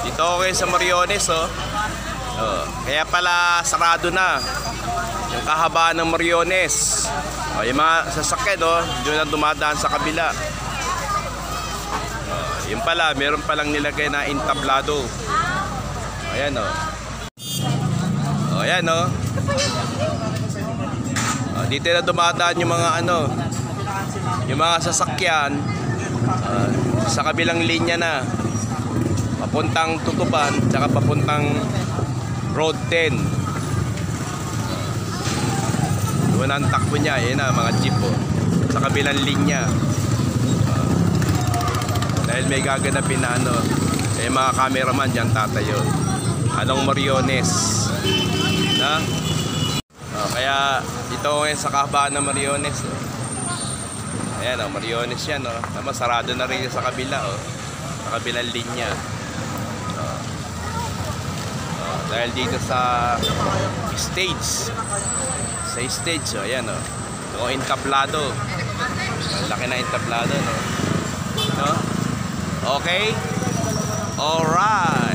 Dito ako kayo sa Mariones, oh. Kaya pala sarado na yung kahabaan ng Mariones. Yung mga sasakyan, oh, doon na dumadaan sa kabila. Yung pala, meron palang nilagay na entablado. Ayan, oh. Ayan, oh. Dito na dumadaan yung mga ano, yung mga sasakyan sa kabilang linya na papuntang Tutuban tsaka papuntang Road 10. Doon ang takbo niya. Ayan na, mga jeep, oh, sa kabilang linya. Dahil may gaganapin na ano, mga cameraman dyan tatayo. Anong Mariones na? Kaya ito ngayon sa kahabaan ng Mariones, oh. Ayan, oh, Mariones yan, oh. Sarado na rin sa kabila, oh, sa kabilang linya. Dahil dito sa stage, oh, ayan, oh. So, entablado. Ang laki na entablado, no? Okay? Alright.